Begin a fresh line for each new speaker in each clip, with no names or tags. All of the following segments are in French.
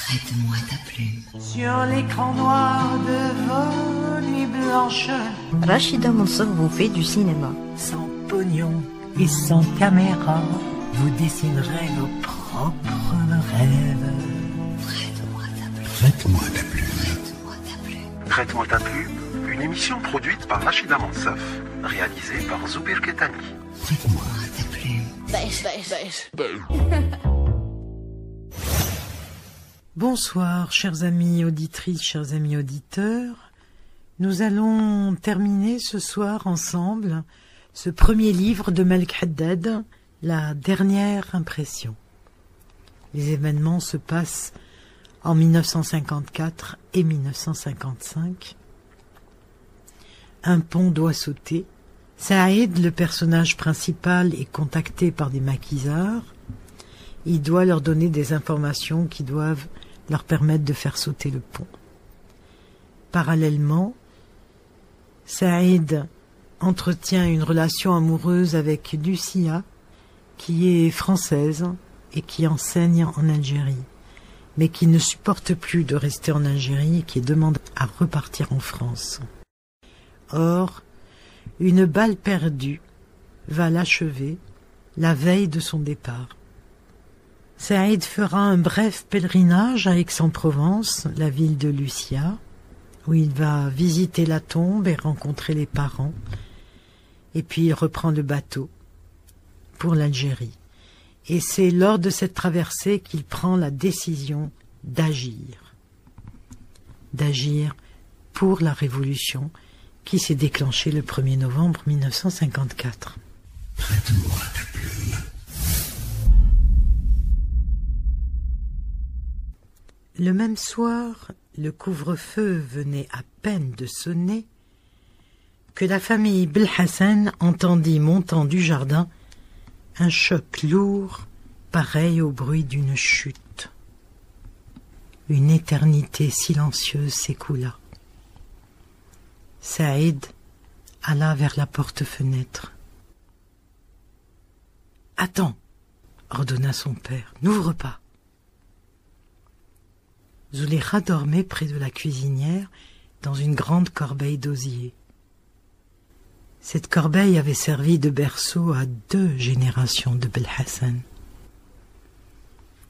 Prête-moi ta plume.
Sur l'écran noir de vos nuits blanches,
Rachida Mansour vous fait du cinéma.
sans pognon et sans caméra, vous dessinerez vos propres rêves.
Prête-moi ta plume.
Prête-moi ta plume.
Prête-moi ta plume.
Prête-moi ta plume, une émission produite par Rachida Mansour, réalisée par Zoubir Ketani.
Prête-moi.
Ta plume.
Bonsoir, chers amis auditrices, chers amis auditeurs. Nous allons terminer ce soir ensemble ce premier livre de Malik Haddad, La dernière impression. Les événements se passent en 1954 et 1955. Un pont doit sauter. Saïd, le personnage principal, est contacté par des maquisards. Il doit leur donner des informations qui doivent leur permettre de faire sauter le pont. Parallèlement, Saïd entretient une relation amoureuse avec Lucia, qui est française et qui enseigne en Algérie, mais qui ne supporte plus de rester en Algérie et qui demande à repartir en France. Or, une balle perdue va l'achever la veille de son départ. Saïd fera un bref pèlerinage à Aix-en-Provence, la ville de Lucia, où il va visiter la tombe et rencontrer les parents, et puis il reprend le bateau pour l'Algérie. Et c'est lors de cette traversée qu'il prend la décision d'agir pour la révolution qui s'est déclenchée le 1er novembre 1954.
Prête-moi ta plume.
Le même soir, le couvre-feu venait à peine de sonner que la famille Belhassan entendit montant du jardin un choc lourd, pareil au bruit d'une chute. Une éternité silencieuse s'écoula. Saïd alla vers la porte-fenêtre. « Attends !» ordonna son père. « N'ouvre pas !» Zulekha dormait près de la cuisinière dans une grande corbeille d'osier. Cette corbeille avait servi de berceau à 2 générations de Belhassan.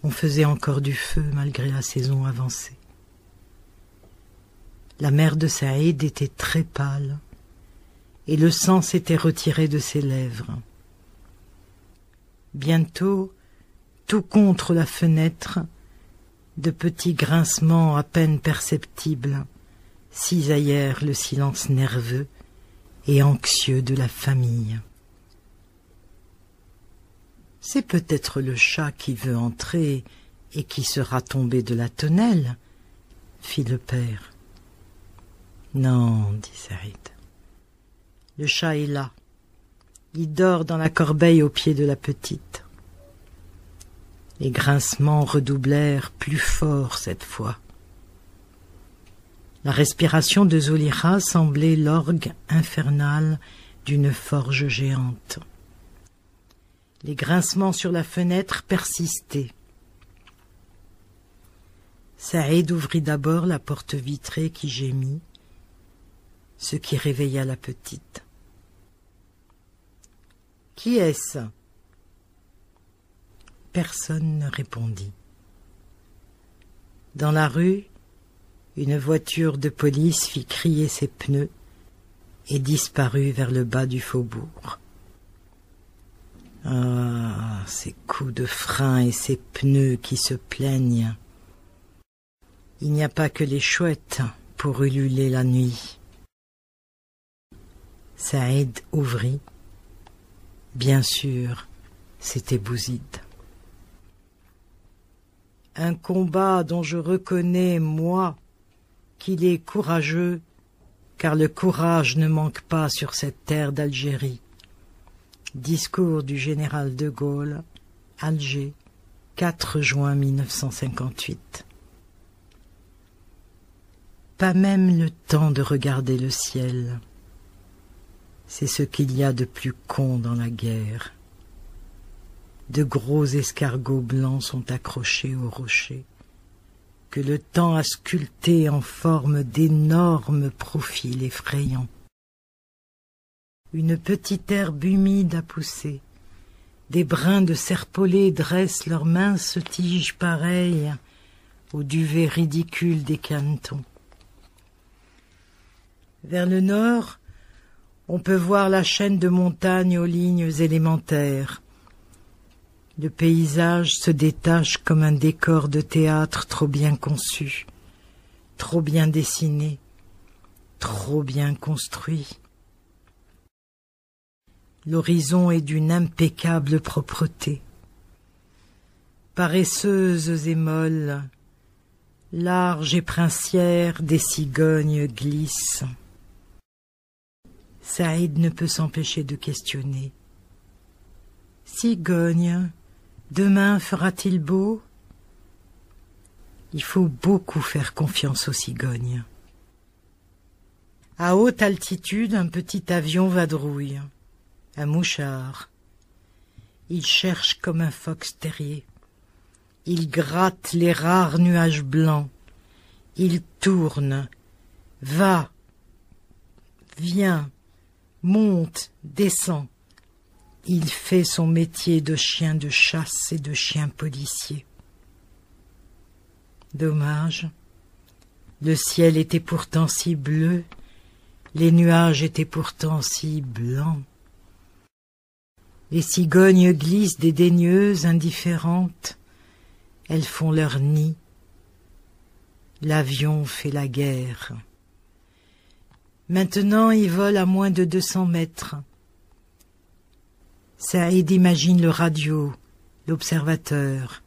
On faisait encore du feu malgré la saison avancée. La mère de Saïd était très pâle et le sang s'était retiré de ses lèvres. Bientôt, tout contre la fenêtre, de petits grincements à peine perceptibles cisaillèrent le silence nerveux et anxieux de la famille. « C'est peut-être le chat qui veut entrer et qui sera tombé de la tonnelle, » fit le père. « Non, dit Saïd. Le chat est là. Il dort dans la corbeille au pied de la petite. » Les grincements redoublèrent plus fort cette fois. La respiration de Zulekha semblait l'orgue infernal d'une forge géante. Les grincements sur la fenêtre persistaient. Saïd ouvrit d'abord la porte vitrée qui gémit, ce qui réveilla la petite. « Qui est-ce » Personne ne répondit. Dans la rue, une voiture de police fit crier ses pneus et disparut vers le bas du faubourg. Ah, ces coups de frein et ces pneus qui se plaignent. Il n'y a pas que les chouettes pour ululer la nuit. Saïd ouvrit. Bien sûr, c'était Bouzid. Un combat dont je reconnais, moi, qu'il est courageux, car le courage ne manque pas sur cette terre d'Algérie. Discours du général de Gaulle, Alger, 4 juin 1958. Pas même le temps de regarder le ciel. C'est ce qu'il y a de plus con dans la guerre. De gros escargots blancs sont accrochés aux rochers, que le temps a sculptés en forme d'énormes profils effrayants. Une petite herbe humide a poussé. Des brins de serpolets dressent leurs minces tiges pareilles au duvet ridicule des canetons. Vers le nord, on peut voir la chaîne de montagnes aux lignes élémentaires. Le paysage se détache comme un décor de théâtre trop bien conçu, trop bien dessiné, trop bien construit. L'horizon est d'une impeccable propreté. Paresseuses et molles, larges et princières, des cigognes glissent. Saïd ne peut s'empêcher de questionner. Cigogne, demain fera-t-il beau? Il faut beaucoup faire confiance aux cigognes. À haute altitude, un petit avion vadrouille, un mouchard. Il cherche comme un fox terrier. Il gratte les rares nuages blancs. Il tourne, va, vient, monte, descend. Il fait son métier de chien de chasse et de chien policier. Dommage. Le ciel était pourtant si bleu, les nuages étaient pourtant si blancs. Les cigognes glissent dédaigneuses, indifférentes. Elles font leur nid. L'avion fait la guerre. Maintenant, il vole à moins de 200 mètres. Saïd imagine le radio, l'observateur.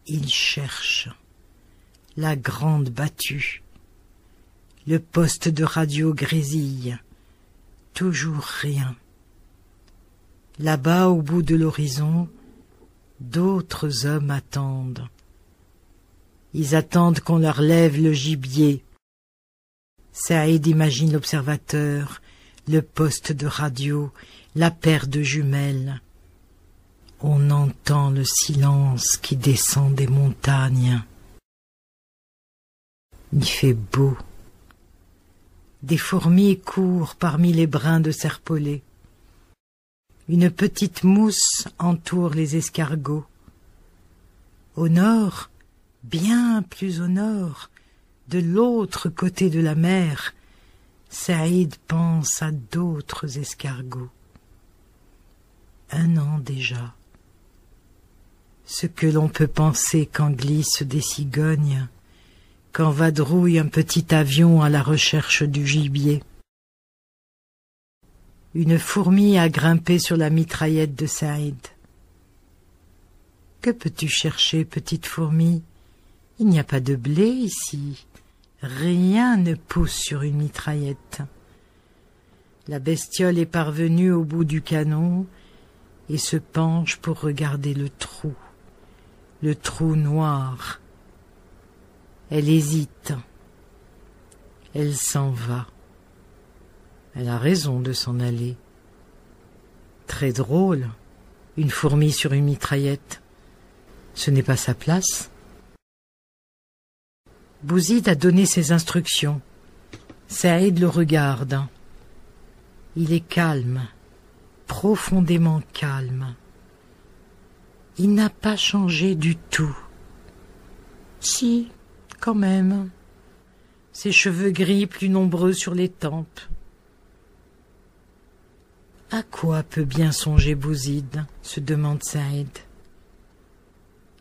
Il cherche. La grande battue. Le poste de radio grésille. Toujours rien. Là-bas, au bout de l'horizon, d'autres hommes attendent. Ils attendent qu'on leur lève le gibier. Saïd imagine l'observateur, le poste de radio, la paire de jumelles. On entend le silence qui descend des montagnes. Il fait beau. Des fourmis courent parmi les brins de serpolets. Une petite mousse entoure les escargots. Au nord, bien plus au nord, de l'autre côté de la mer, Saïd pense à d'autres escargots. 1 an déjà. Ce que l'on peut penser quand glissent des cigognes, quand vadrouille un petit avion à la recherche du gibier. Une fourmi a grimpé sur la mitraillette de Saïd. « Que peux-tu chercher, petite fourmi? Il n'y a pas de blé ici. Rien ne pousse sur une mitraillette. » La bestiole est parvenue au bout du canon et se penche pour regarder le trou noir. Elle hésite. Elle s'en va. Elle a raison de s'en aller. Très drôle, une fourmi sur une mitraillette. Ce n'est pas sa place. Bouzid a donné ses instructions. Saïd le regarde. Il est calme, profondément calme. Il n'a pas changé du tout. Si, quand même. Ses cheveux gris plus nombreux sur les tempes. À quoi peut bien songer Bouzid, se demande Saïd.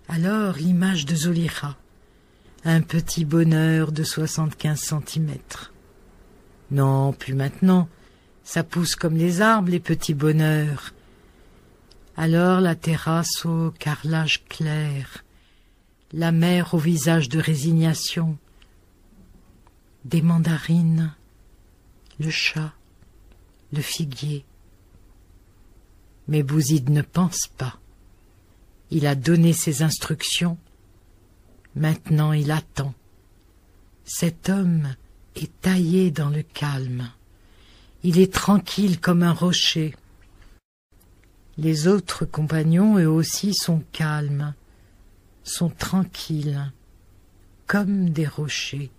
Alors l'image de Zolira, un petit bonheur de 75 centimètres. Non, plus maintenant, ça pousse comme les arbres, les petits bonheurs. Alors la terrasse au carrelage clair, la mer au visage de résignation, des mandarines, le chat, le figuier. Mais Bouzid ne pense pas. Il a donné ses instructions. Maintenant il attend. Cet homme est taillé dans le calme. Il est tranquille comme un rocher. Les autres compagnons, eux aussi, sont calmes, sont tranquilles, comme des rochers.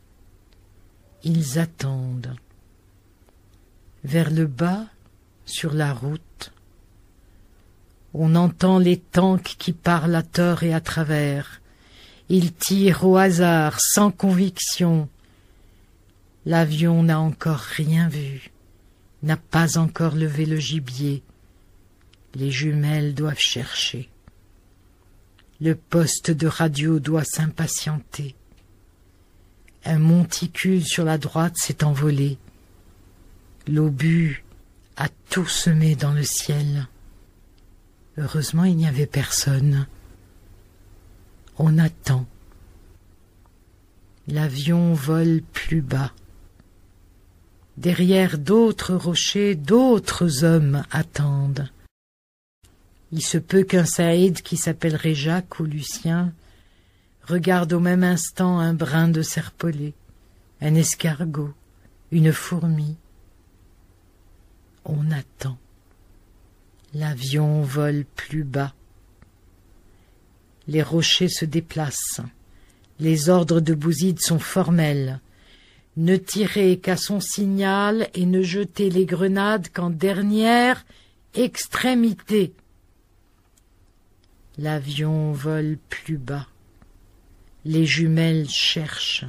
Ils attendent. Vers le bas, sur la route, on entend les tanks qui parlent à tort et à travers. Ils tirent au hasard, sans conviction. L'avion n'a encore rien vu, n'a pas encore levé le gibier. Les jumelles doivent chercher. Le poste de radio doit s'impatienter. Un monticule sur la droite s'est envolé. L'obus a tout semé dans le ciel. Heureusement, il n'y avait personne. On attend. L'avion vole plus bas. Derrière d'autres rochers, d'autres hommes attendent. Il se peut qu'un Saïd qui s'appellerait Jacques ou Lucien regarde au même instant un brin de serpolet, un escargot, une fourmi. On attend. L'avion vole plus bas. Les rochers se déplacent. Les ordres de Bouzid sont formels. Ne tirer qu'à son signal et ne jeter les grenades qu'en dernière extrémité. L'avion vole plus bas. Les jumelles cherchent.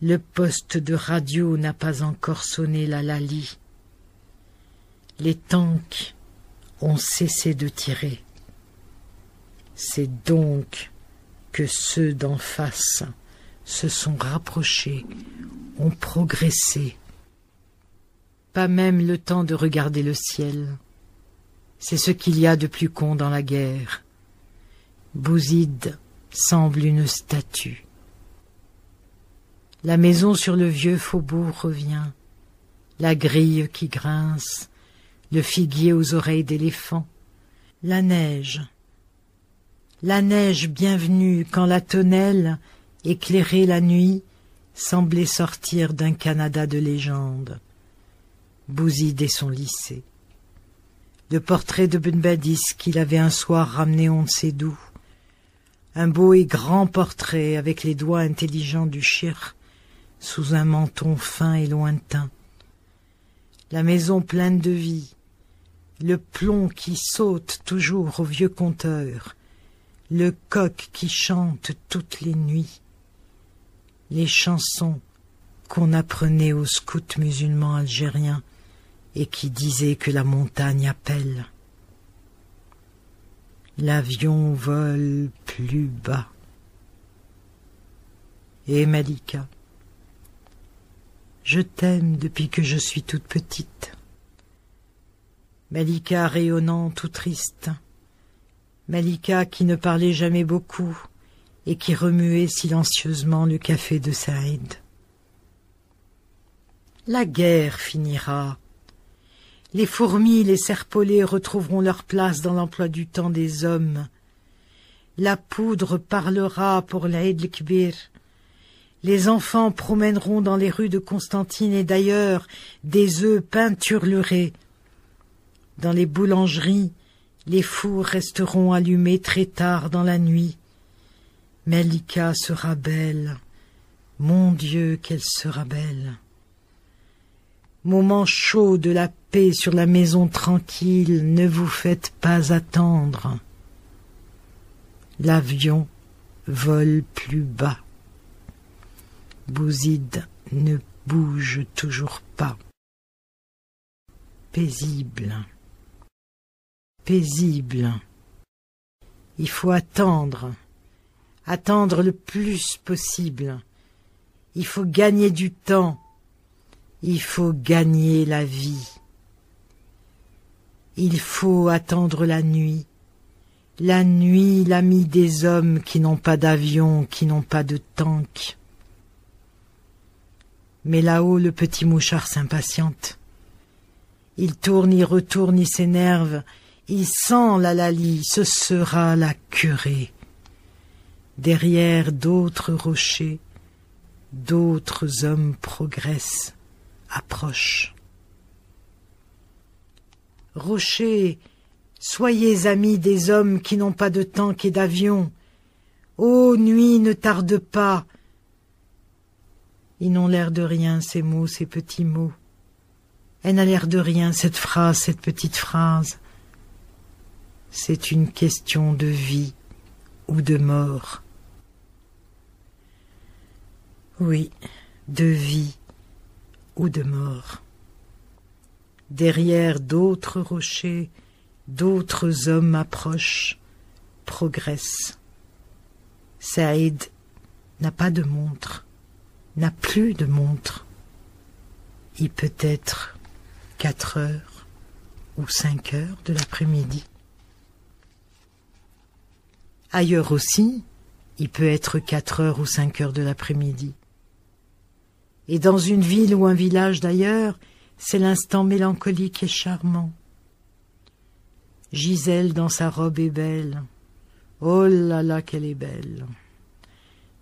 Le poste de radio n'a pas encore sonné la Lali. Les tanks ont cessé de tirer. C'est donc que ceux d'en face se sont rapprochés, ont progressé. Pas même le temps de regarder le ciel. C'est ce qu'il y a de plus con dans la guerre. Bouzid semble une statue. La maison sur le vieux faubourg revient, la grille qui grince, le figuier aux oreilles d'éléphant, la neige bienvenue quand la tonnelle, éclairée la nuit, semblait sortir d'un Canada de légende. Bouzid et son lycée. Le portrait de Ben Badis qu'il avait un soir ramené on ne sait d'où. Un beau et grand portrait avec les doigts intelligents du chir sous un menton fin et lointain. La maison pleine de vie, le plomb qui saute toujours au vieux compteur, le coq qui chante toutes les nuits, les chansons qu'on apprenait aux scouts musulmans algériens et qui disaient que la montagne appelle. L'avion vole plus bas. Et Malika, je t'aime depuis que je suis toute petite. Malika rayonnante ou triste. Malika qui ne parlait jamais beaucoup et qui remuait silencieusement le café de Saïd. La guerre finira. Les fourmis, les serpolets retrouveront leur place dans l'emploi du temps des hommes. La poudre parlera pour l'Aïd el-Kbir. Les enfants promèneront dans les rues de Constantine et d'ailleurs des œufs peinturlurés. Dans les boulangeries, les fours resteront allumés très tard dans la nuit. Malika sera belle. Mon Dieu, qu'elle sera belle. Moment chaud de la paix sur la maison tranquille, ne vous faites pas attendre. L'avion vole plus bas. Bouzid ne bouge toujours pas. Paisible. Paisible. Il faut attendre. Attendre le plus possible. Il faut gagner du temps. Il faut gagner la vie. Il faut attendre la nuit, l'ami des hommes qui n'ont pas d'avion, qui n'ont pas de tank. Mais là-haut, le petit mouchard s'impatiente. Il tourne, il retourne, il s'énerve, il sent la Lali, ce sera la curée. Derrière d'autres rochers, d'autres hommes progressent. Approche. Rochers, soyez amis des hommes qui n'ont pas de tank et d'avion. Ô nuit, ne tarde pas, Ils n'ont l'air de rien, ces mots, ces petits mots. Elle n'a l'air de rien, cette phrase, cette petite phrase. C'est une question de vie ou de mort. Oui, de vie ou de mort. Derrière d'autres rochers, d'autres hommes approchent, progressent. Saïd n'a pas de montre, n'a plus de montre. Il peut être 4 heures ou 5 heures de l'après-midi. Ailleurs aussi, il peut être 4 heures ou 5 heures de l'après-midi. Et dans une ville ou un village d'ailleurs, c'est l'instant mélancolique et charmant. Gisèle dans sa robe est belle. Oh là là, qu'elle est belle.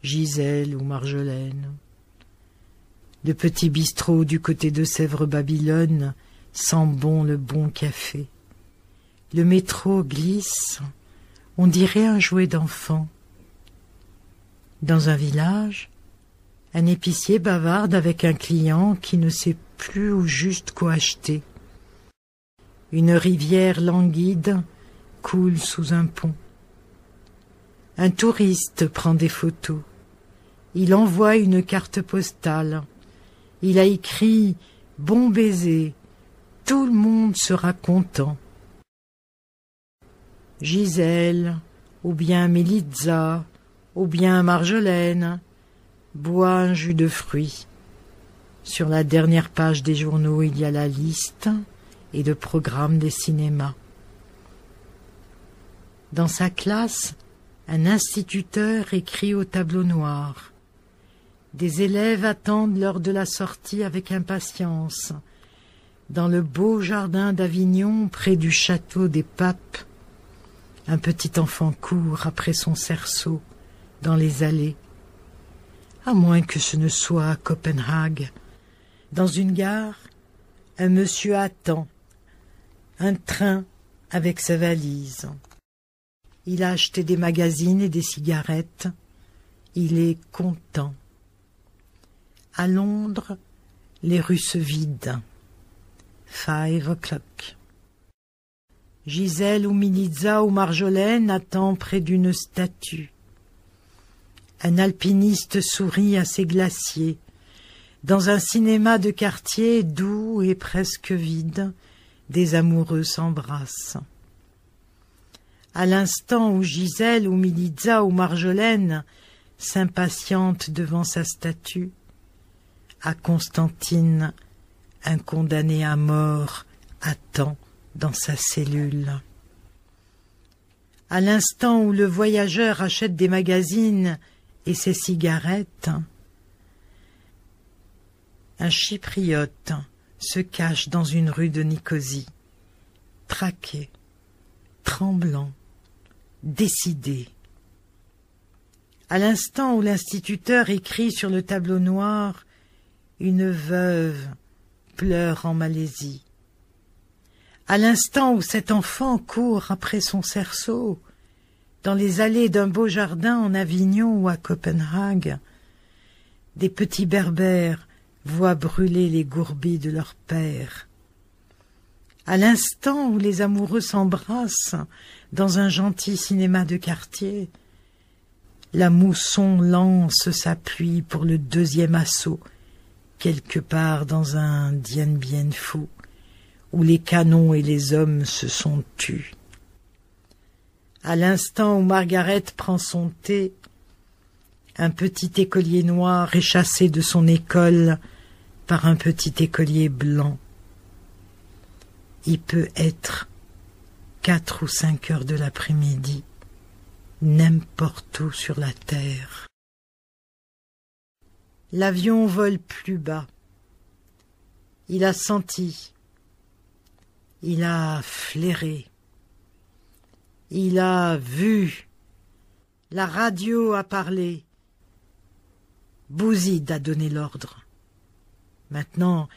Gisèle ou Marjolaine. Le petit bistrot du côté de Sèvres-Babylone sent bon le bon café. Le métro glisse, on dirait un jouet d'enfant. Dans un village, un épicier bavarde avec un client qui ne sait plus où juste quoi acheter. Une rivière languide coule sous un pont. Un touriste prend des photos. Il envoie une carte postale. Il a écrit « Bon baiser ». Tout le monde sera content. Gisèle, ou bien Mélitza, ou bien Marjolaine, boit un jus de fruits. Sur la dernière page des journaux, il y a la liste et le programme des cinémas. Dans sa classe, un instituteur écrit au tableau noir. Des élèves attendent l'heure de la sortie avec impatience. Dans le beau jardin d'Avignon, près du château des Papes, un petit enfant court après son cerceau dans les allées. À moins que ce ne soit à Copenhague. Dans une gare, un monsieur attend un train avec sa valise. Il a acheté des magazines et des cigarettes. Il est content. À Londres, les rues se vident. 5 o'clock. Gisèle ou Militza ou Marjolaine attend près d'une statue. Un alpiniste sourit à ses glaciers. Dans un cinéma de quartier doux et presque vide, des amoureux s'embrassent. À l'instant où Gisèle ou Militza ou Marjolaine s'impatientent devant sa statue, à Constantine, un condamné à mort attend dans sa cellule. À l'instant où le voyageur achète des magazines et ses cigarettes, un chypriote se cache dans une rue de Nicosie, traqué, tremblant, décidé. À l'instant où l'instituteur écrit sur le tableau noir « Une veuve pleure en Malaisie ». À l'instant où cet enfant court après son cerceau, dans les allées d'un beau jardin en Avignon ou à Copenhague, des petits berbères voient brûler les gourbilles de leur père. À l'instant où les amoureux s'embrassent dans un gentil cinéma de quartier, la mousson lance sa pluie pour le 2e assaut, quelque part dans un Dien Bien Phu, où les canons et les hommes se sont tus. À l'instant où Margaret prend son thé, un petit écolier noir est chassé de son école par un petit écolier blanc. Il peut être 4 ou 5 heures de l'après-midi, n'importe où sur la terre. L'avion vole plus bas. Il a senti, il a flairé, il a vu, la radio a parlé, Bouzid a donné l'ordre. Maintenant,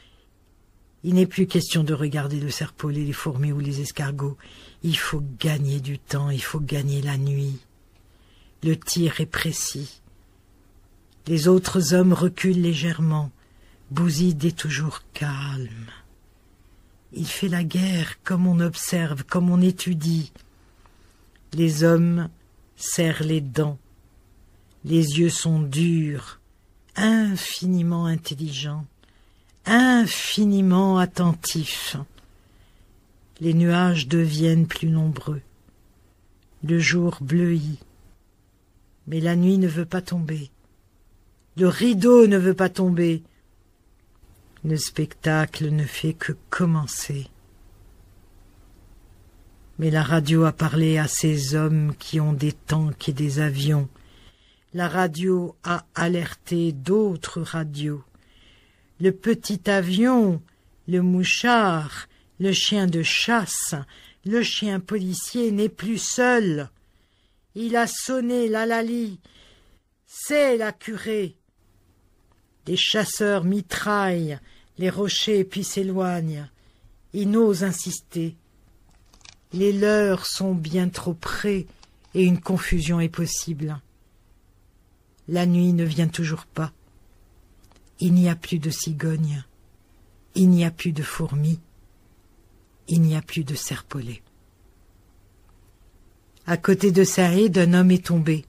il n'est plus question de regarder le serpolet, les fourmis ou les escargots. Il faut gagner du temps, il faut gagner la nuit. Le tir est précis. Les autres hommes reculent légèrement. Bouzid est toujours calme. Il fait la guerre comme on observe, comme on étudie. Les hommes serrent les dents. Les yeux sont durs, infiniment intelligents, infiniment attentifs. Les nuages deviennent plus nombreux. Le jour bleuit. Mais la nuit ne veut pas tomber. Le rideau ne veut pas tomber. Le spectacle ne fait que commencer. Mais la radio a parlé à ces hommes qui ont des tanks et des avions. La radio a alerté d'autres radios. Le petit avion, le mouchard, le chien de chasse, le chien policier n'est plus seul. Il a sonné l'halali. C'est la curée. Les chasseurs mitraillent les rochers puis s'éloignent. Ils n'osent insister. Les leurs sont bien trop près et une confusion est possible. La nuit ne vient toujours pas. Il n'y a plus de cigognes. Il n'y a plus de fourmis. Il n'y a plus de serpolets. À côté de Saïd, un homme est tombé.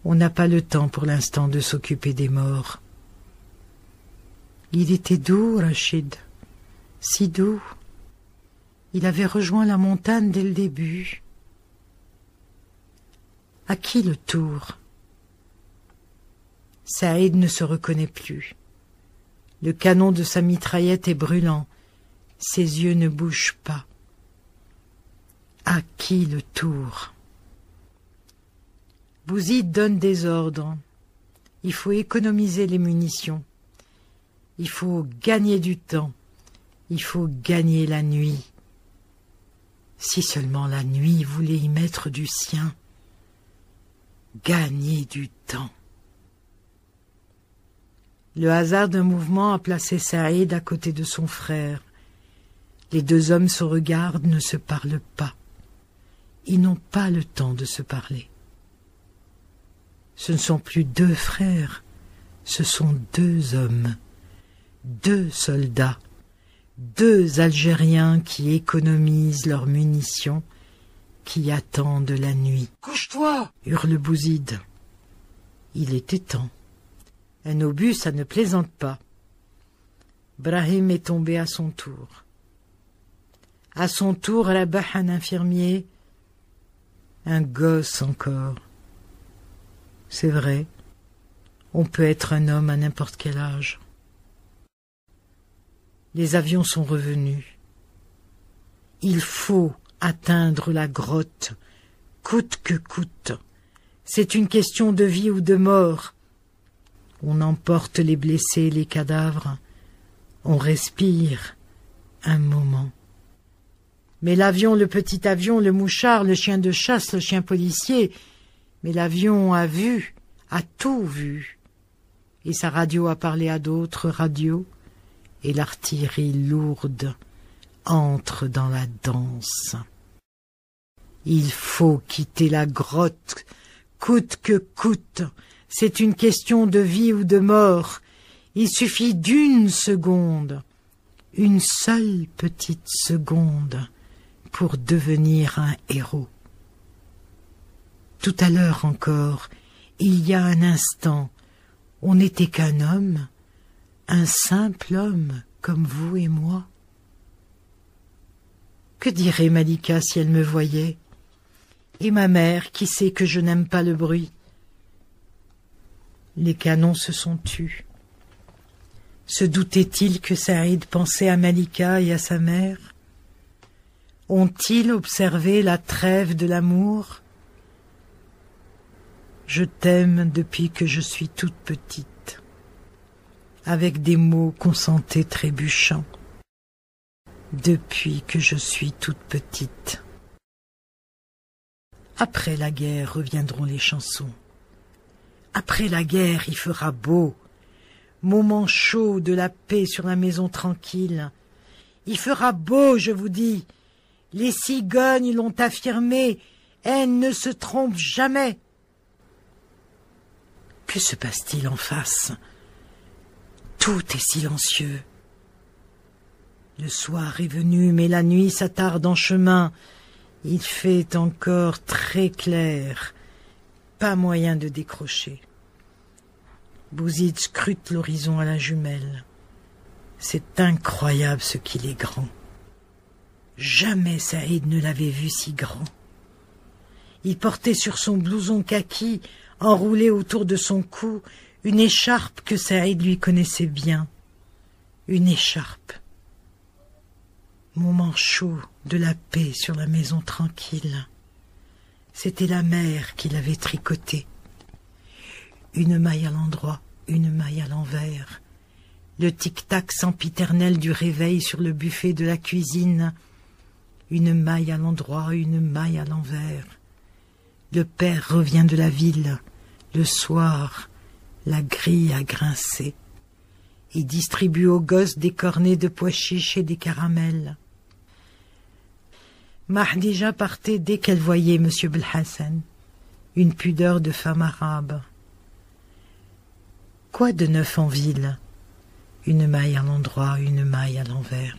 On n'a pas le temps pour l'instant de s'occuper des morts. Il était doux, Rachid, si doux. Il avait rejoint la montagne dès le début. À qui le tour? Saïd ne se reconnaît plus. Le canon de sa mitraillette est brûlant. Ses yeux ne bougent pas. À qui le tour? Bouzid donne des ordres. Il faut économiser les munitions. Il faut gagner du temps. Il faut gagner la nuit. Si seulement la nuit voulait y mettre du sien. Gagner du temps. Le hasard d'un mouvement a placé Saïd à côté de son frère. Les deux hommes se regardent, ne se parlent pas. Ils n'ont pas le temps de se parler. Ce ne sont plus deux frères, ce sont deux hommes, deux soldats, deux Algériens qui économisent leurs munitions, qui attendent la nuit. « Couche-toi » hurle Bouzid. Il était temps. Un obus, ça ne plaisante pas. Brahim est tombé à son tour. À son tour, là-bas, un infirmier, un gosse encore. C'est vrai, on peut être un homme à n'importe quel âge. Les avions sont revenus. Il faut atteindre la grotte, coûte que coûte. C'est une question de vie ou de mort. On emporte les blessés, les cadavres. On respire un moment. Mais l'avion, le petit avion, le mouchard, le chien de chasse, le chien policier... Mais l'avion a vu, a tout vu. Et sa radio a parlé à d'autres radios. Et l'artillerie lourde entre dans la danse. Il faut quitter la grotte, coûte que coûte. C'est une question de vie ou de mort. Il suffit d'une seconde, une seule petite seconde, pour devenir un héros. Tout à l'heure encore, il y a un instant, on n'était qu'un homme, un simple homme comme vous et moi. Que dirait Malika si elle me voyait? Et ma mère qui sait que je n'aime pas le bruit? Les canons se sont tus. Se doutait-il que Saïd pensait à Malika et à sa mère? Ont-ils observé la trêve de l'amour? Je t'aime depuis que je suis toute petite, avec des mots qu'on sentait trébuchants. Depuis que je suis toute petite. Après la guerre reviendront les chansons. Après la guerre, il fera beau. Moment chaud de la paix sur la maison tranquille. Il fera beau, je vous dis. Les cigognes l'ont affirmé. Elles ne se trompent jamais. Que se passe-t-il en face? Tout est silencieux. Le soir est venu, mais la nuit s'attarde en chemin. Il fait encore très clair. Pas moyen de décrocher. Bouzid scrute l'horizon à la jumelle. C'est incroyable ce qu'il est grand. Jamais Saïd ne l'avait vu si grand. Il portait sur son blouson kaki, enroulé autour de son cou, une écharpe que Saïd lui connaissait bien. Une écharpe. Moment chaud de la paix sur la maison tranquille. C'était la mère qui l'avait tricotée. Une maille à l'endroit, une maille à l'envers. Le tic-tac sempiternel du réveil sur le buffet de la cuisine. Une maille à l'endroit, une maille à l'envers. Le père revient de la ville. Le soir, la grille a grincé. Il distribue aux gosses des cornets de pois chiches et des caramels. Mahdija partait dès qu'elle voyait M. Belhassan, une pudeur de femme arabe. Quoi de neuf en ville? Une maille à l'endroit, une maille à l'envers.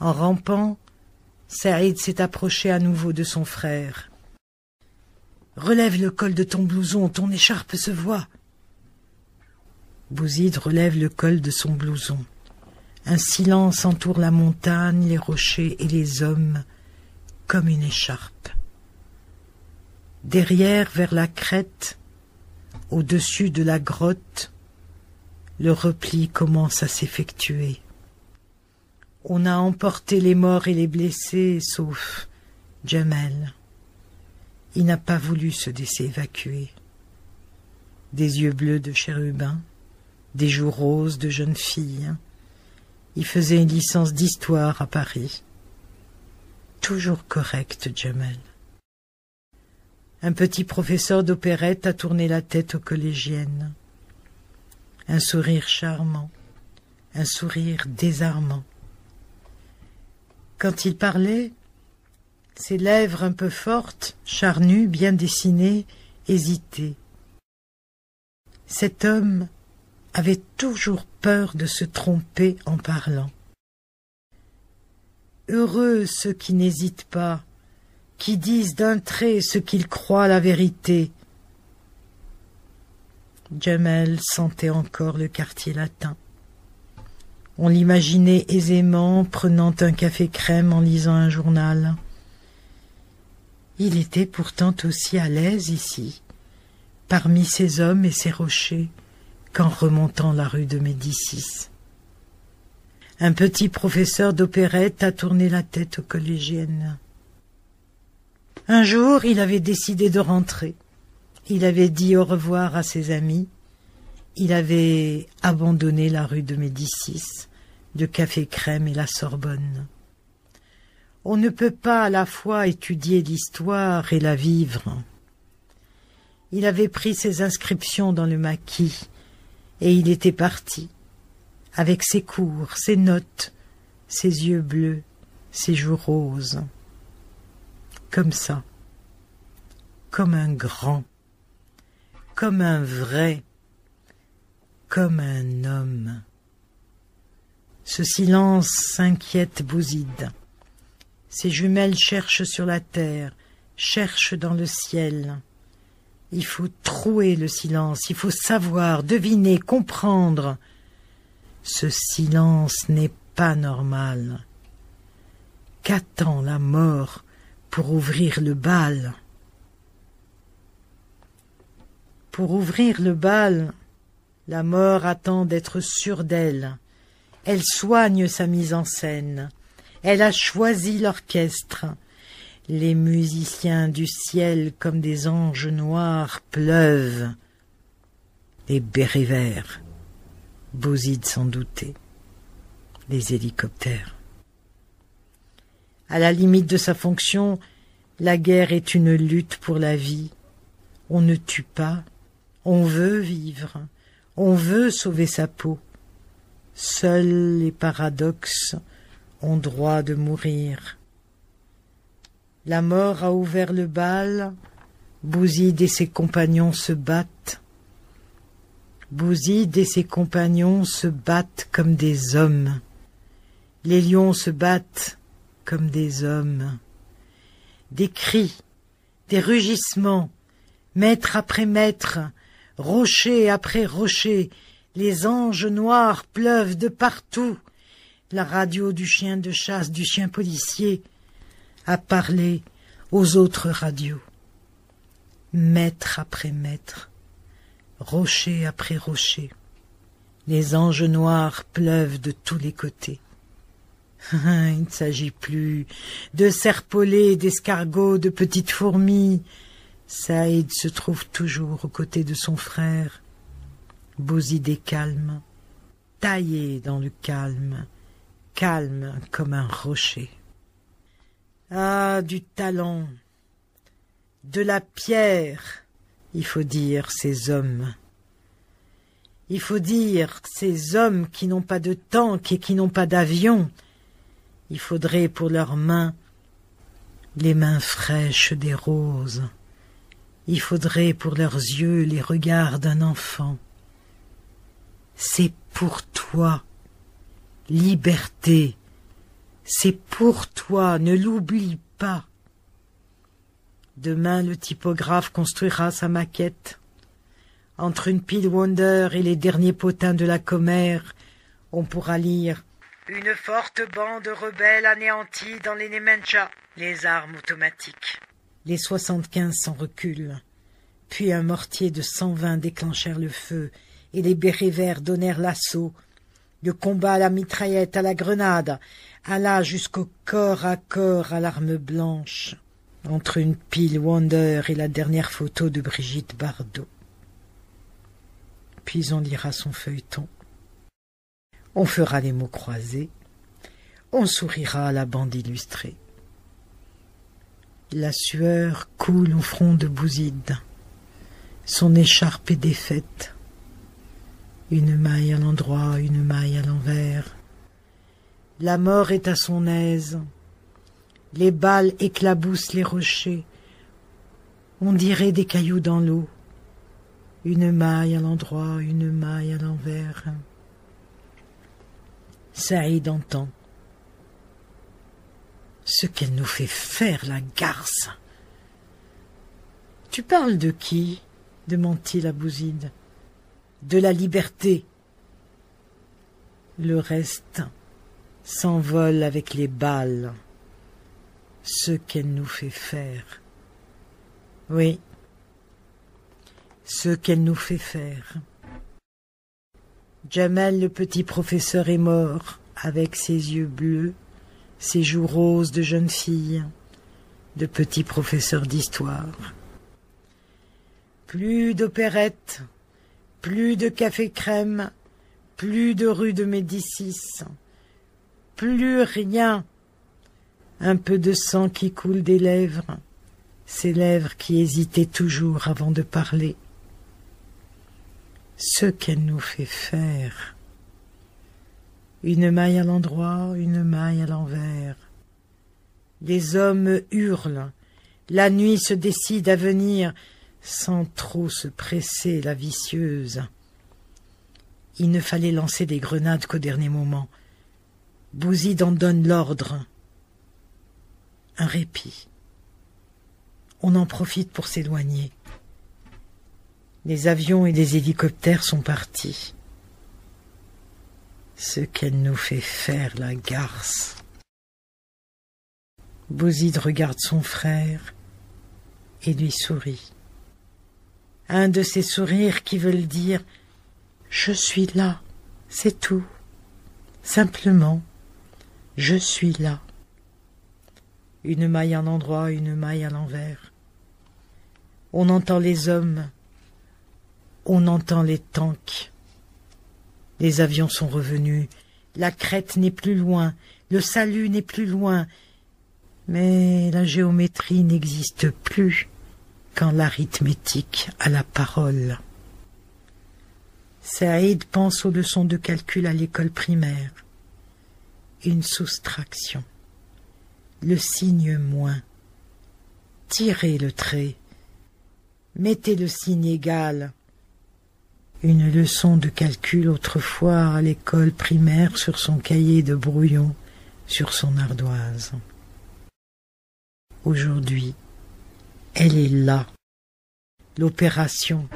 En rampant, Saïd s'est approché à nouveau de son frère. « Relève le col de ton blouson, ton écharpe se voit. » Bouzid relève le col de son blouson. Un silence entoure la montagne, les rochers et les hommes, comme une écharpe. Derrière, vers la crête, au-dessus de la grotte, le repli commence à s'effectuer. On a emporté les morts et les blessés, sauf Jamel. Il n'a pas voulu se laisser évacuer. Des yeux bleus de chérubin, des joues roses de jeune fille. Il faisait une licence d'histoire à Paris. Toujours correct, Jamel. Un petit professeur d'opérette a tourné la tête aux collégiennes. Un sourire charmant, un sourire désarmant. Quand il parlait, ses lèvres un peu fortes, charnues, bien dessinées, hésitaient. Cet homme avait toujours peur de se tromper en parlant. Heureux ceux qui n'hésitent pas, qui disent d'un trait ce qu'ils croient la vérité. Jamel sentait encore le quartier latin. On l'imaginait aisément prenant un café crème en lisant un journal. Il était pourtant aussi à l'aise ici, parmi ces hommes et ces rochers, qu'en remontant la rue de Médicis. Un petit professeur d'opérette a tourné la tête aux collégiennes. Un jour, il avait décidé de rentrer. Il avait dit au revoir à ses amis. Il avait abandonné la rue de Médicis, de Café Crème et la Sorbonne. On ne peut pas à la fois étudier l'histoire et la vivre. Il avait pris ses inscriptions dans le maquis, et il était parti, avec ses cours, ses notes, ses yeux bleus, ses joues roses. Comme ça, comme un grand, comme un vrai, comme un homme. Ce silence s'inquiète Bouzid. Ses jumelles cherchent sur la terre, cherchent dans le ciel. Il faut trouer le silence, il faut savoir, deviner, comprendre. Ce silence n'est pas normal. Qu'attend la mort pour ouvrir le bal? Pour ouvrir le bal, la mort attend d'être sûre d'elle. Elle soigne sa mise en scène. Elle a choisi l'orchestre. Les musiciens du ciel, comme des anges noirs, pleuvent. Les bérets verts, Bouzid s'en doutait. Les hélicoptères. À la limite de sa fonction, la guerre est une lutte pour la vie. On ne tue pas, on veut vivre, on veut sauver sa peau. Seuls les paradoxes ont droit de mourir. La mort a ouvert le bal, Bouzid et ses compagnons se battent. Bouzid et ses compagnons se battent comme des hommes. Les lions se battent comme des hommes. Des cris, des rugissements, mètre après mètre, rocher après rocher, les anges noirs pleuvent de partout. La radio du chien de chasse, du chien policier, a parlé aux autres radios. Mètre après mètre, rocher après rocher, les anges noirs pleuvent de tous les côtés. Il ne s'agit plus de serpolets, d'escargots, de petites fourmis. Saïd se trouve toujours aux côtés de son frère. Bouzid est calme, taillé dans le calme, calme comme un rocher. Ah, du talent, de la pierre, il faut dire ces hommes. Il faut dire ces hommes qui n'ont pas de tank et qui n'ont pas d'avion. Il faudrait pour leurs mains les mains fraîches des roses. Il faudrait pour leurs yeux les regards d'un enfant. C'est pour toi, liberté. C'est pour toi, ne l'oublie pas. Demain, le typographe construira sa maquette. Entre une pile Wonder et les derniers potins de la commère, on pourra lire « Une forte bande rebelle anéantie dans les Nemencha », les armes automatiques. Les 75 s'en reculent. Puis un mortier de 120 déclenchèrent le feu, et les bérets verts donnèrent l'assaut. Le combat à la mitraillette, à la grenade, alla jusqu'au corps à corps à l'arme blanche, entre une pile Wonder et la dernière photo de Brigitte Bardot. Puis on lira son feuilleton. On fera les mots croisés. On sourira à la bande illustrée. La sueur coule au front de Bouzid. Son écharpe est défaite. Une maille à l'endroit, une maille à l'envers. La mort est à son aise. Les balles éclaboussent les rochers. On dirait des cailloux dans l'eau. Une maille à l'endroit, une maille à l'envers. Saïd entend. Ce qu'elle nous fait faire, la garce. Tu parles de qui? Demande-t-il à Bouzid. De la liberté. Le reste s'envole avec les balles. Ce qu'elle nous fait faire. Oui, ce qu'elle nous fait faire. Jamel, le petit professeur, est mort, avec ses yeux bleus, ses joues roses de jeune fille, de petit professeur d'histoire. Plus d'opérette, plus de café-crème, plus de rue de Médicis, plus rien. Un peu de sang qui coule des lèvres, ces lèvres qui hésitaient toujours avant de parler. Ce qu'elle nous fait faire. Une maille à l'endroit, une maille à l'envers. Les hommes hurlent, la nuit se décide à venir, sans trop se presser, la vicieuse. Il ne fallait lancer des grenades qu'au dernier moment. Bouzid en donne l'ordre. Un répit. On en profite pour s'éloigner. Les avions et les hélicoptères sont partis. Ce qu'elle nous fait faire, la garce. Bouzid regarde son frère et lui sourit. Un de ces sourires qui veulent dire « Je suis là, c'est tout. Simplement, je suis là. » Une maille à l'endroit, une maille à l'envers. On entend les hommes, on entend les tanks. Les avions sont revenus, la crête n'est plus loin, le salut n'est plus loin, mais la géométrie n'existe plus quand l'arithmétique a la parole. Saïd pense aux leçons de calcul à l'école primaire. Une soustraction. Le signe moins. Tirez le trait. Mettez le signe égal. Une leçon de calcul autrefois à l'école primaire sur son cahier de brouillon, sur son ardoise. Aujourd'hui, elle est là, l'opération.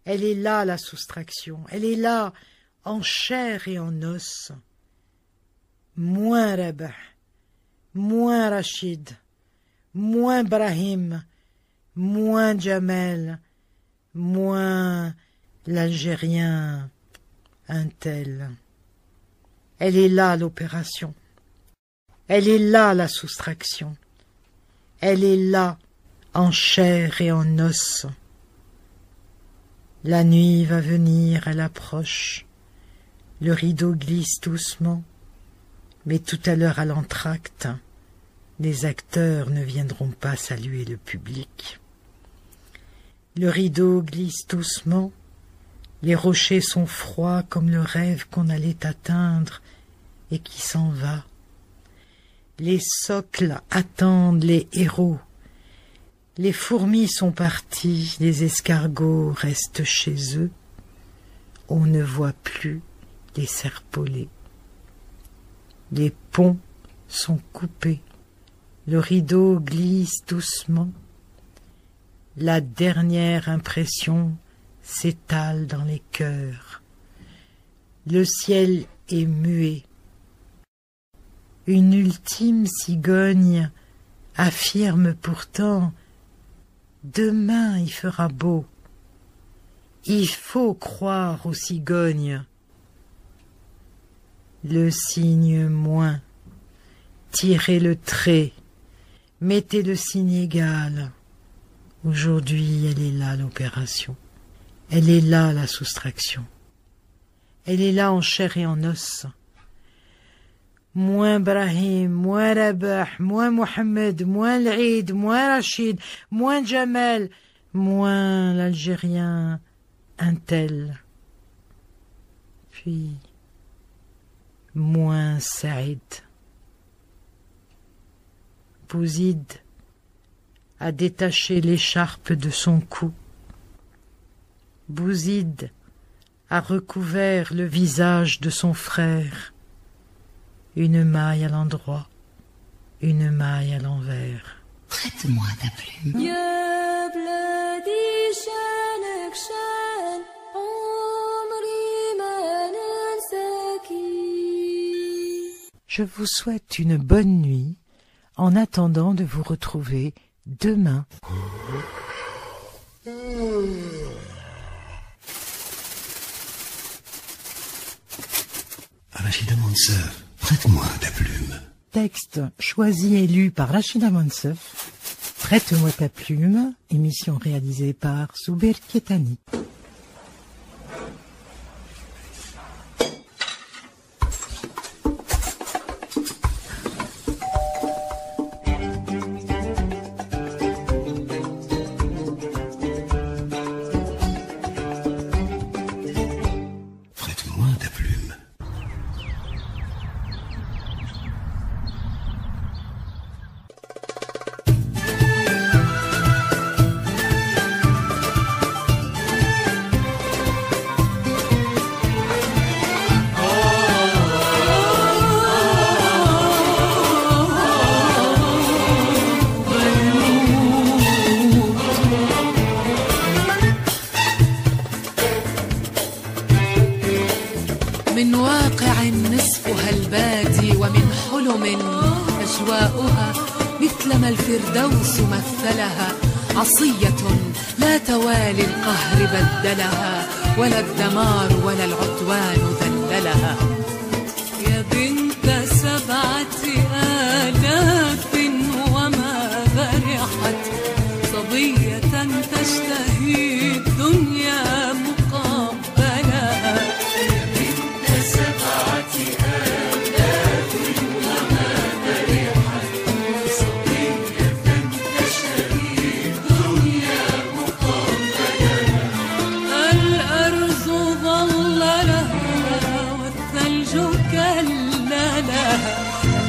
Elle est là, la soustraction. Elle est là, en chair et en os. Moins Rabah, moins Rachid, moins Brahim, moins Jamel, moins l'Algérien un tel. Elle est là, l'opération. Elle est là, la soustraction. Elle est là, en chair et en os. La nuit va venir, elle approche. Le rideau glisse doucement, mais tout à l'heure à l'entracte, les acteurs ne viendront pas saluer le public. Le rideau glisse doucement, les rochers sont froids comme le rêve qu'on allait atteindre et qui s'en va. Les socles attendent les héros. Les fourmis sont parties, les escargots restent chez eux. On ne voit plus les serpolets. Les ponts sont coupés. Le rideau glisse doucement. La dernière impression s'étale dans les cœurs. Le ciel est muet. Une ultime cigogne affirme pourtant: demain il fera beau. Il faut croire aux cigognes. Le signe moins. Tirez le trait. Mettez le signe égal. Aujourd'hui, elle est là, l'opération. Elle est là, la soustraction. Elle est là en chair et en os. Moins Brahim, moins Rabah, moins Mohamed, moins l'Eid, moins Rachid, moins Jamel, moins l'Algérien un tel. Puis, moins Saïd. Bouzid a détaché l'écharpe de son cou. Bouzid a recouvert le visage de son frère. Une maille à l'endroit, une maille à l'envers.
Prête-moi ta plume.
Je vous souhaite une bonne nuit en attendant de vous retrouver demain.
Rachida Monsef, prête-moi ta plume.
Texte choisi et lu par Rachida Monsef. Prête-moi ta plume, émission réalisée par Zoubir Ketani.
Prête-moi ta plume.
من واقع نصفها البادي ومن حلم أجواؤها مثلما الفردوس مثلها عصية لا توالي القهر بدلها ولا الدمار ولا العدوان ذللها يا بنت 7000 وما برحت صبية تشتهي الدنيا مقابلها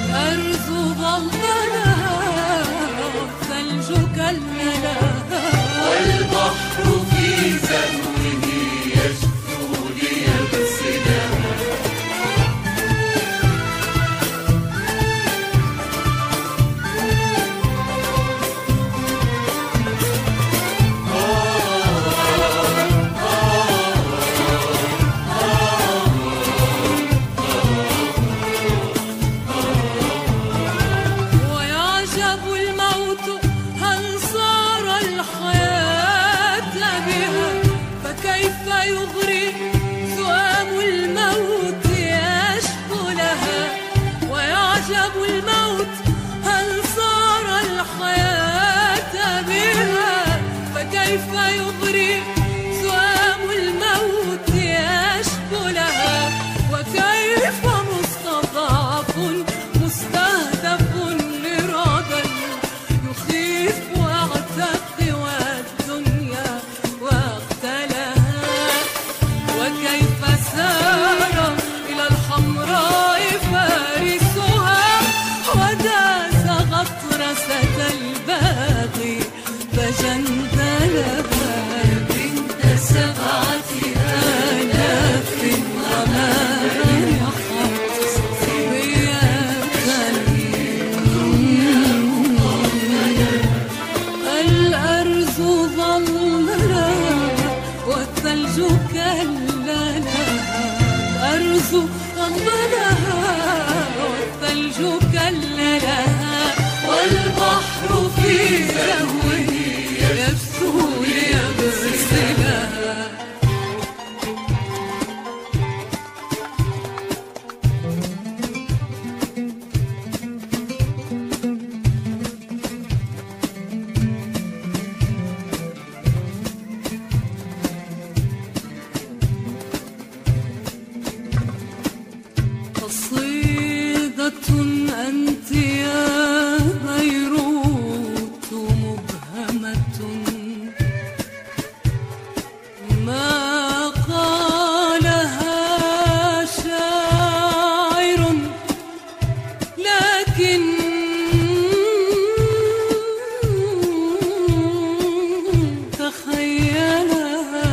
الأرض قبلها والثلج كللها والبحر في لهوه يبثو ليغسلها. أنت يا بيروت مبهمة ما قالها شاعر لكن تخيلها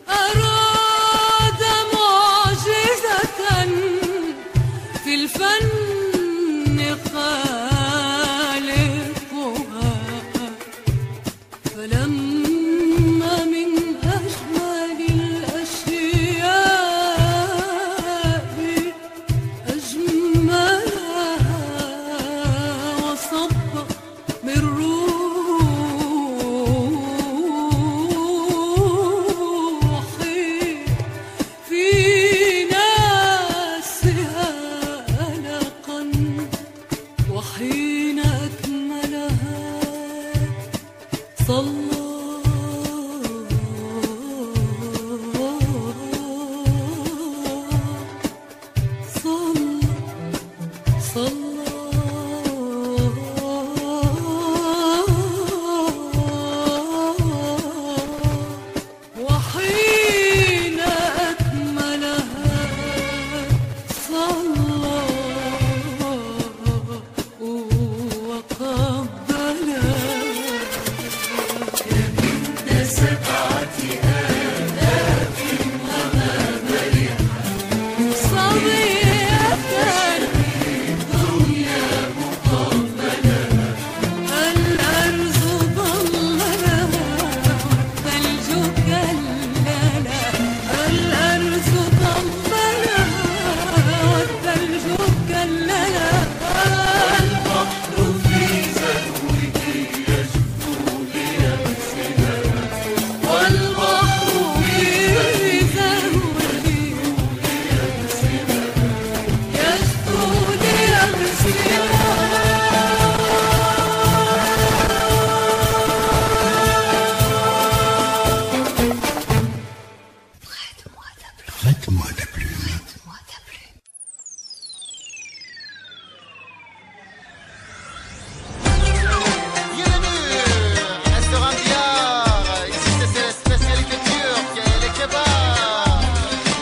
أراد معجزة في الفن خالقها فلما من أجمل الأشياء أجملها وصب من روحي في وحين أكملها صلى وحين أكملها صلى
Prête-moi ta plume.
Bienvenue, restaurant Diar. Ici c'est la spécialité turque, les kebabs.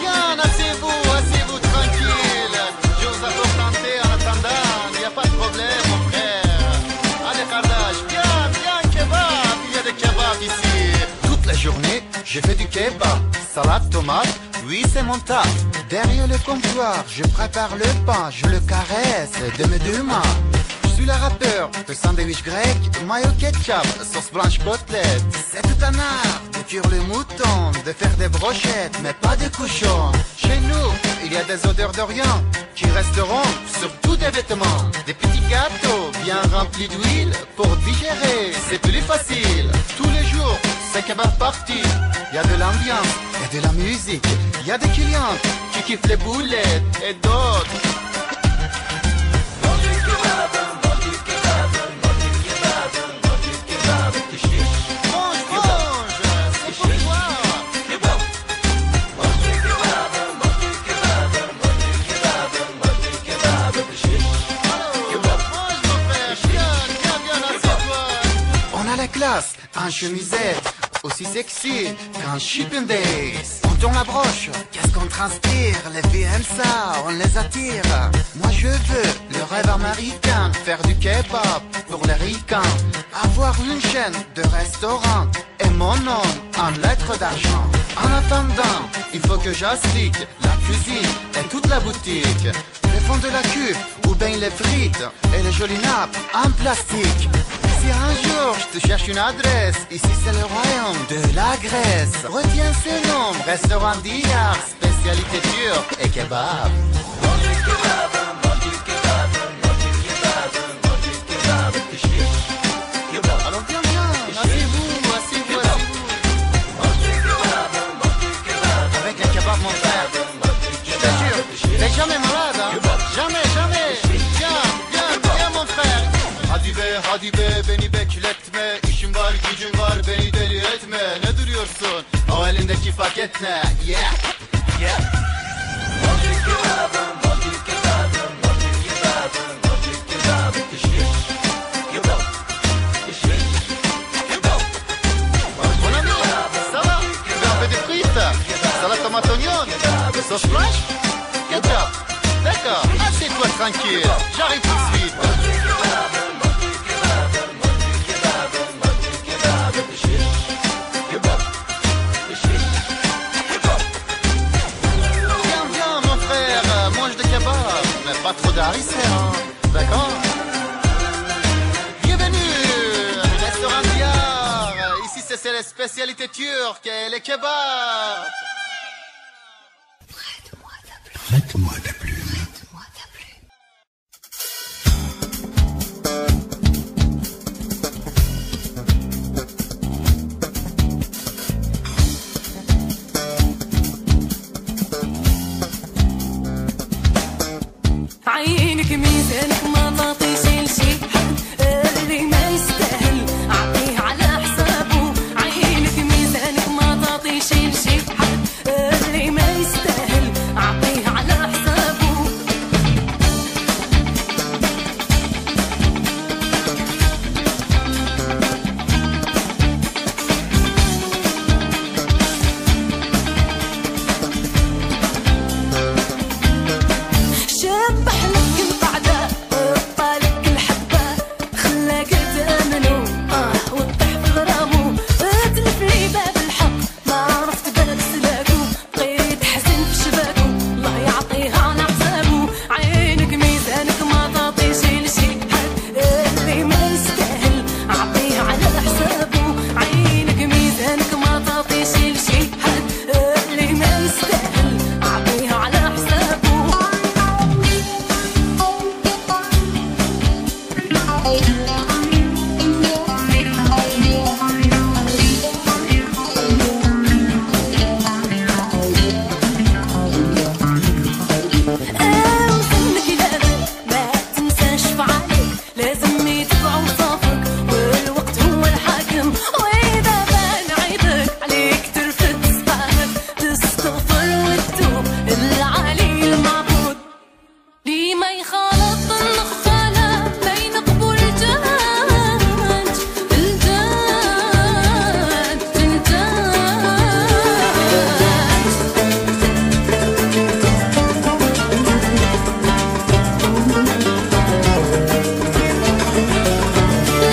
Bien, asseyez-vous tranquille. Je vous apporte un thé en attendant, il n'y a pas de problème mon frère. Allez Kardash, bien, kebab, il y a des kebabs ici. Toute la journée, j'ai fait du kebab, salade, tomate. Oui, c'est mon taf. Derrière le comptoir, je prépare le pain, je le caresse de mes deux mains. Je suis le rappeur de sandwich grec, mayo ketchup, sauce blanche côtelette. C'est tout un art de cuire le mouton, de faire des brochettes, mais pas de cochon. Chez nous, il y a des odeurs d'Orient qui resteront sur tous des vêtements. Des petits gâteaux bien remplis d'huile pour digérer, c'est plus facile. Tous les jours, c'est kebab party. Il y a de l'ambiance et de la musique. Il y a des clients qui kiffent les boulettes et d'autres. On a la classe en chemisette, aussi sexy qu'un Shipping Days. On tourne la broche, qu'est-ce qu'on transpire. Les filles aiment ça, on les attire. Moi je veux le rêve américain, faire du kebab pour les ricains. Avoir une chaîne de restaurants et mon nom en lettres d'argent. En attendant, il faut que j'explique la cuisine et toute la boutique. Le fond de la cuve, ou bien les frites et les jolies nappes en plastique. Si un jour je te cherche une adresse, ici c'est le royaume de la Grèce. Retiens ce nom, restaurant Diar, spécial spécialité turque et kebab. Alors viens, asseyez-vous. Avec un kebab, mon frère. Je te jure, t'es jamais malade, hein? Jamais. Viens, mon frère. Hadi be, beni bekletme. İşim var, gücüm var, beni deli etme. Ne duruyorsun? O elindeki paket ne? Yeah. Mon ami, ça va? Tu veux un peu de frites? Salade tomate oignon? Sauce blanche? Ketchup? D'accord, assieds-toi tranquille. J'arrive tout de suite. Viens, mon frère, mange des kebabs. Mais pas trop d'harissa, hein? D'accord? Restaurant Diar, ici c'est la spécialité turque et les kebabs.
Prête-moi ta plume.
عينك ميزانك ما تعطيش لشي حد اللي ما يستاهل أعطيه على حسابه. عينك ميزانك ما تعطيش لشي حد اللي ما يستاهل أعطيه على حسابه. شبح لك القعدة طالك الحبة خلاك تأمنه وتطيح في غرامه. تلف لي باب الحق ما عرفت باب سلاكه. بقيت حزين في شباكه الله يعطيها على حسابه. عينك ميزانك ما تعطيش لشي حد اللي ما يستاهل أعطيه على حسابه. عينك ميزانك ما تعطيش لشي حد اللي ما يستاهل أعطيه على حسابه. وسنك لابد ما تنساش فعالك. لازم يتبع وصافك والوقت هو الحاكم. وإذا بان عيبك عليك ترفد صباحك. تستغفر وتتوب العلي المعبود لي ما يخالط النخالة بين قبول الجاد.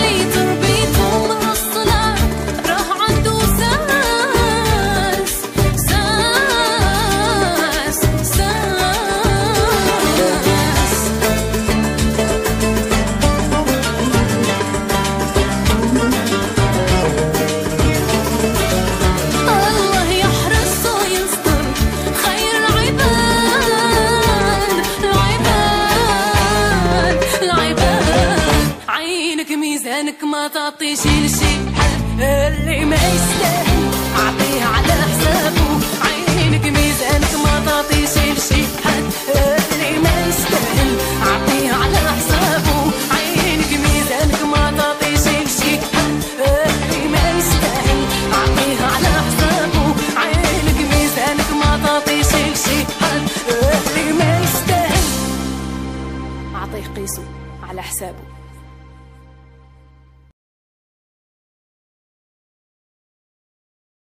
لي تربيته من الصلاة راه عنده الله يحرس ويستر خير العباد. عينك ميزانك ما تعطيش لشي حد اللي ما يستاهل أعطيه على حسابه. عينك ميزانك ما تعطيش لشي حد اللي ما يستاهل أعطيه على حسابه. عينك ميزانك ما تعطيش لشي حد اللي ما يستاهل أعطيه على حسابه. عينك ميزانك ما تعطيش لشي حد اللي ما يستاهل أعطيه قيسه على حسابه.